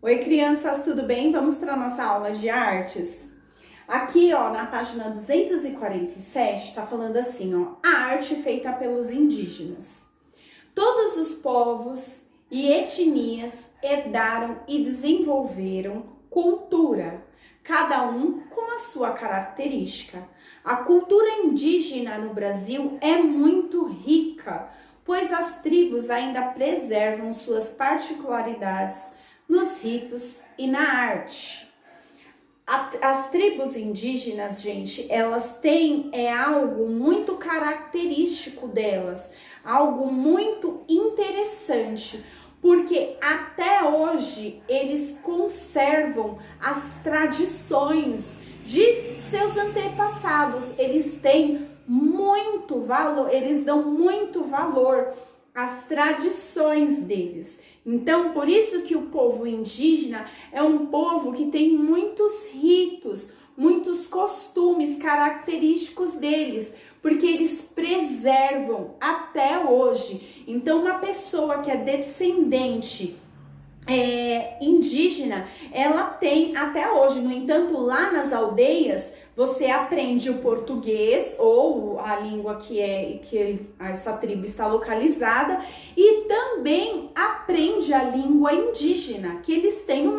Oi, crianças, tudo bem? Vamos para a nossa aula de artes? Aqui, ó, na página 247, tá falando assim, ó, a arte feita pelos indígenas. Todos os povos e etnias herdaram e desenvolveram cultura, cada um com a sua característica. A cultura indígena no Brasil é muito rica, pois as tribos ainda preservam suas particularidades nos ritos e na arte. As tribos indígenas, gente, elas têm algo muito característico delas, algo muito interessante, porque até hoje eles conservam as tradições de seus antepassados. Eles têm muito valor, eles dão muito valor às tradições deles. Então, por isso que o povo indígena é um povo que tem muitos ritos, muitos costumes característicos deles, porque eles preservam até hoje. Então, uma pessoa que é descendente indígena, ela tem até hoje. No entanto, lá nas aldeias, você aprende o português ou a língua que essa tribo está localizada, e também aprende a língua indígena, que eles têm um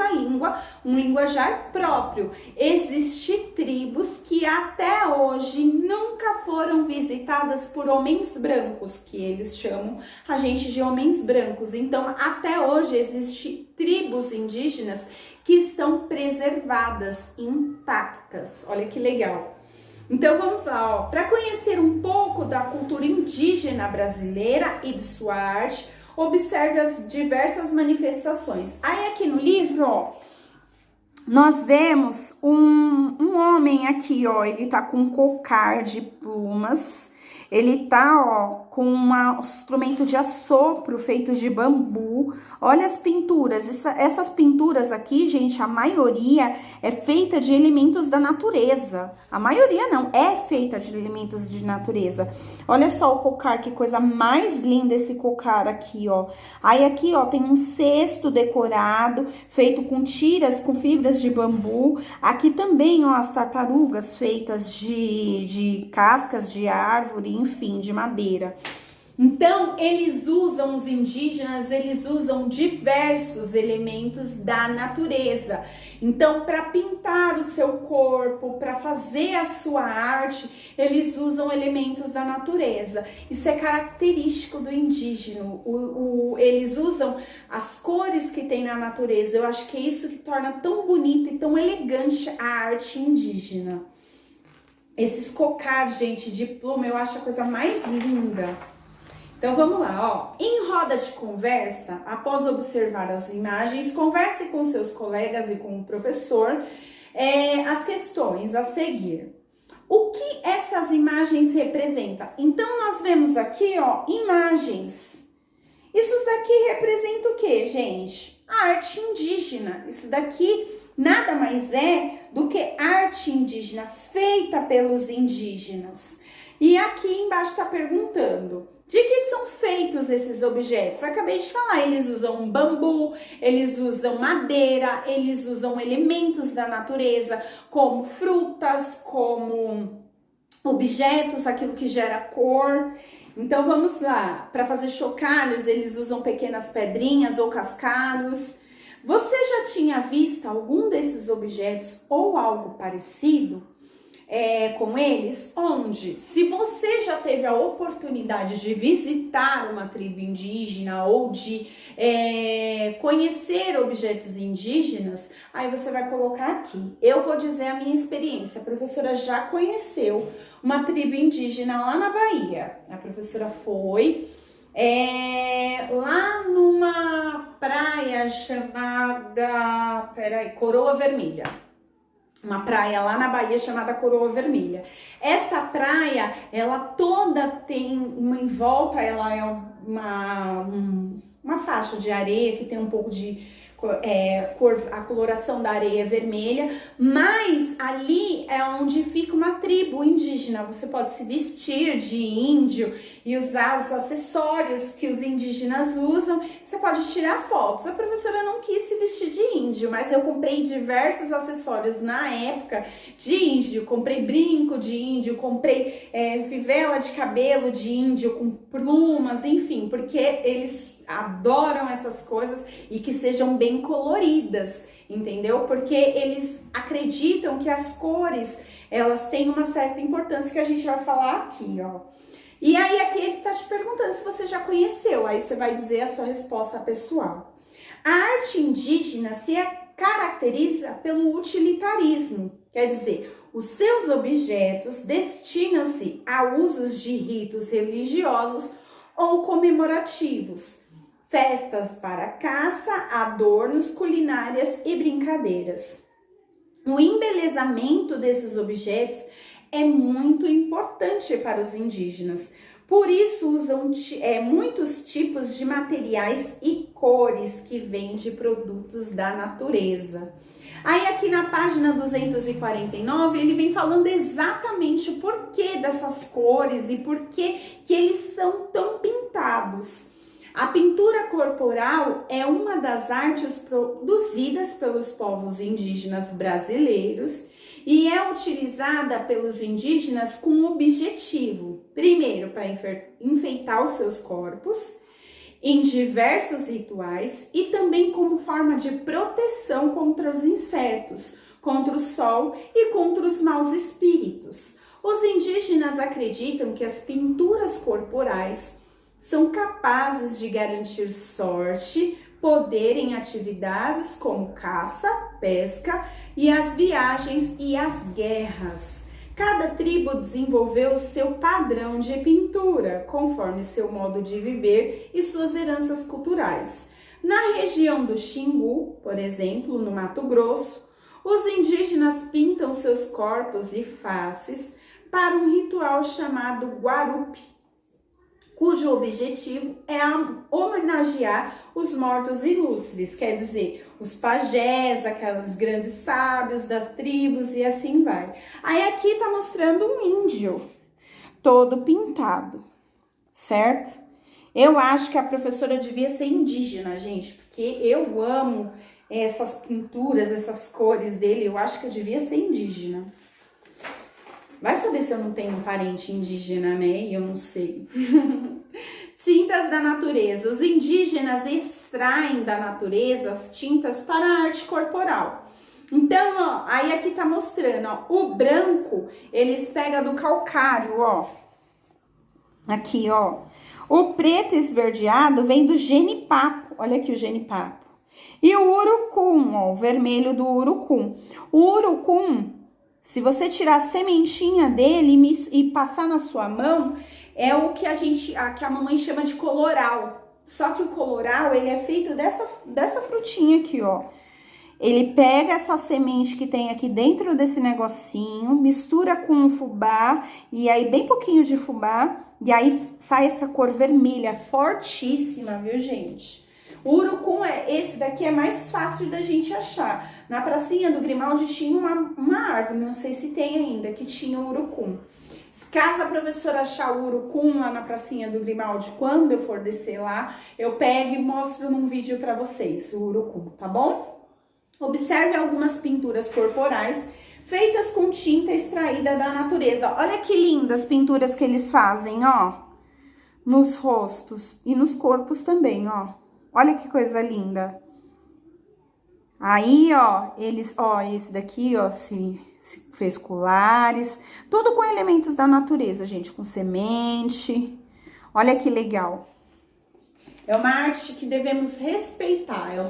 linguajar próprio. Existem tribos que até hoje nunca foram visitadas por homens brancos, que eles chamam a gente de homens brancos. Então, até hoje existem tribos indígenas que estão preservadas, intactas. Olha que legal. Então vamos lá, ó. Para conhecer um pouco da cultura indígena brasileira e de sua arte, observe as diversas manifestações. Aí aqui no livro, ó, nós vemos um homem aqui, ó, ele tá com um cocar de plumas. Ele tá, ó, com um instrumento de assopro feito de bambu. Olha as pinturas. Essas pinturas aqui, gente, a maioria é feita de elementos da natureza. A maioria não, é feita de elementos de natureza. Olha só o cocar, que coisa mais linda esse cocar aqui, ó. Aí aqui, ó, tem um cesto decorado, feito com tiras, com fibras de bambu. Aqui também, ó, as tartarugas feitas de cascas de árvore, enfim, de madeira. Então, os indígenas, eles usam diversos elementos da natureza. Então, para pintar o seu corpo, para fazer a sua arte, eles usam elementos da natureza. Isso é característico do indígena. Eles usam as cores que tem na natureza. Eu acho que é isso que torna tão bonita e tão elegante a arte indígena. Esses cocar, gente, de pluma, eu acho a coisa mais linda. Então, vamos lá, ó. Em roda de conversa, após observar as imagens, converse com seus colegas e com o professor as questões a seguir. O que essas imagens representam? Então, nós vemos aqui, ó, imagens. Isso daqui representa o quê, gente? A arte indígena. Isso daqui nada mais é do que arte indígena, feita pelos indígenas. E aqui embaixo está perguntando, de que são feitos esses objetos? Eu acabei de falar, eles usam bambu, eles usam madeira, eles usam elementos da natureza, como frutas, como objetos, aquilo que gera cor. Então vamos lá, para fazer chocalhos, eles usam pequenas pedrinhas ou cascalhos. Você já tinha visto algum desses objetos ou algo parecido com eles? Onde? Se você já teve a oportunidade de visitar uma tribo indígena ou de conhecer objetos indígenas, aí você vai colocar aqui. Eu vou dizer a minha experiência. A professora já conheceu uma tribo indígena lá na Bahia. A professora foi lá numa praia chamada, Coroa Vermelha. Uma praia lá na Bahia chamada Coroa Vermelha. Essa praia, ela toda tem em volta, ela é uma faixa de areia que tem um pouco de a coloração da areia vermelha, mas ali é onde fica uma tribo indígena. Você pode se vestir de índio e usar os acessórios que os indígenas usam. Você pode tirar fotos. A professora não quis se vestir de índio, mas eu comprei diversos acessórios na época de índio. Comprei brinco de índio, comprei fivela de cabelo de índio com plumas, enfim, porque eles adoram essas coisas e que sejam bem coloridas, entendeu? Porque eles acreditam que as cores, elas têm uma certa importância, que a gente vai falar aqui, ó. E aí aqui ele tá te perguntando se você já conheceu, aí você vai dizer a sua resposta pessoal. A arte indígena se caracteriza pelo utilitarismo, quer dizer, os seus objetos destinam-se a usos de ritos religiosos ou comemorativos, festas para caça, adornos, culinárias e brincadeiras. O embelezamento desses objetos é muito importante para os indígenas. Por isso usam muitos tipos de materiais e cores que vêm de produtos da natureza. Aí aqui na página 249 ele vem falando exatamente o porquê dessas cores e por que eles são tão pintados. A pintura corporal é uma das artes produzidas pelos povos indígenas brasileiros e é utilizada pelos indígenas com o objetivo, primeiro, para enfeitar os seus corpos, em diversos rituais e também como forma de proteção contra os insetos, contra o sol e contra os maus espíritos. Os indígenas acreditam que as pinturas corporais são capazes de garantir sorte, poder em atividades como caça, pesca e as viagens e as guerras. Cada tribo desenvolveu o seu padrão de pintura, conforme seu modo de viver e suas heranças culturais. Na região do Xingu, por exemplo, no Mato Grosso, os indígenas pintam seus corpos e faces para um ritual chamado Guarupi, cujo objetivo é homenagear os mortos ilustres, quer dizer, os pajés, aqueles grandes sábios das tribos e assim vai. Aí aqui tá mostrando um índio todo pintado, certo? Eu acho que a professora devia ser indígena, gente, porque eu amo essas pinturas, essas cores dele, eu acho que eu devia ser indígena. Vai saber se eu não tenho um parente indígena, né? E eu não sei. Tintas da natureza. Os indígenas extraem da natureza as tintas para a arte corporal. Então, ó, aí aqui tá mostrando, ó, o branco, eles pegam do calcário, ó. Aqui, ó. O preto esverdeado vem do genipapo. Olha aqui o genipapo. E o urucum, ó, o vermelho do urucum. O urucum, se você tirar a sementinha dele e passar na sua mão, é o que a mamãe chama de coloral. Só que o coloral, ele é feito dessa frutinha aqui, ó. Ele pega essa semente que tem aqui dentro desse negocinho, mistura com o fubá, e aí bem pouquinho de fubá, e aí sai essa cor vermelha, fortíssima, viu, gente? O urucum, esse daqui é mais fácil da gente achar. Na pracinha do Grimaldi tinha uma árvore, não sei se tem ainda, que tinha um urucum. Caso a professora achar o urucum lá na pracinha do Grimaldi, quando eu for descer lá, eu pego e mostro num vídeo pra vocês o urucum, tá bom? Observe algumas pinturas corporais feitas com tinta extraída da natureza. Olha que lindas pinturas que eles fazem, ó. Nos rostos e nos corpos também, ó. Olha que coisa linda. Aí, ó, esse daqui, ó, se fez colares. Tudo com elementos da natureza, gente, com semente. Olha que legal. É uma arte que devemos respeitar, é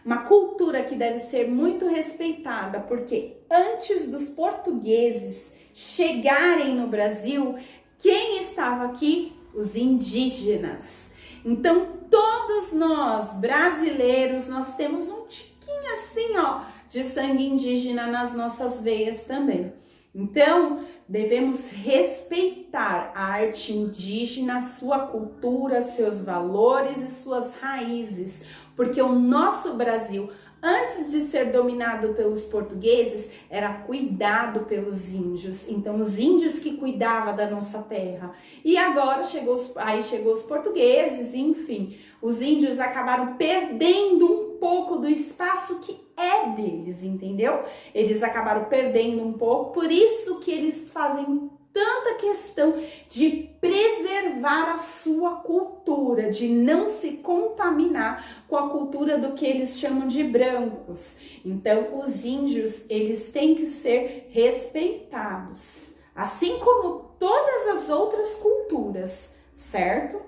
uma cultura que deve ser muito respeitada, porque antes dos portugueses chegarem no Brasil, quem estava aqui? Os indígenas. Então, todos nós, brasileiros, nós temos um tiquinho assim, ó, de sangue indígena nas nossas veias também. Então, devemos respeitar a arte indígena, sua cultura, seus valores e suas raízes, porque o nosso Brasil, antes de ser dominado pelos portugueses, era cuidado pelos índios. Então, os índios que cuidavam da nossa terra. E agora chegou os portugueses, enfim. Os índios acabaram perdendo um pouco do espaço que é deles, entendeu? Eles acabaram perdendo um pouco, por isso que eles fazem tanta questão de preservar a sua cultura, de não se contaminar com a cultura do que eles chamam de brancos. Então, os índios, eles têm que ser respeitados, assim como todas as outras culturas, certo?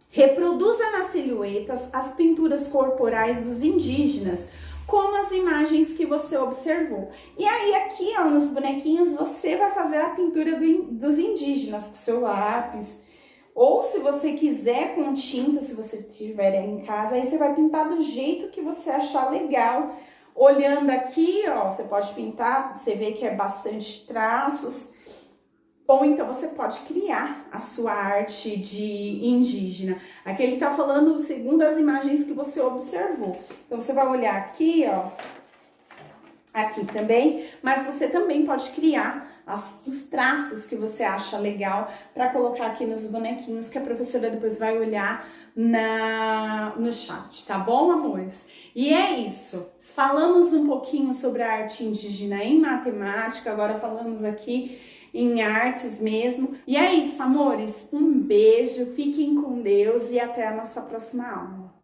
Reproduza nas silhuetas as pinturas corporais dos indígenas, como as imagens que você observou. E aí aqui, ó, nos bonequinhos, você vai fazer a pintura dos indígenas com seu lápis. Ou se você quiser com tinta, se você tiver em casa, aí você vai pintar do jeito que você achar legal. Olhando aqui, ó, você pode pintar, você vê que é bastante traços. Ou então você pode criar a sua arte de indígena. Aqui ele tá falando segundo as imagens que você observou. Então você vai olhar aqui, ó, aqui também, mas você também pode criar os traços que você acha legal para colocar aqui nos bonequinhos, que a professora depois vai olhar no chat, tá bom, amores? E é isso. Falamos um pouquinho sobre a arte indígena em matemática, agora falamos aqui em artes mesmo. E é isso, amores. Um beijo, fiquem com Deus e até a nossa próxima aula.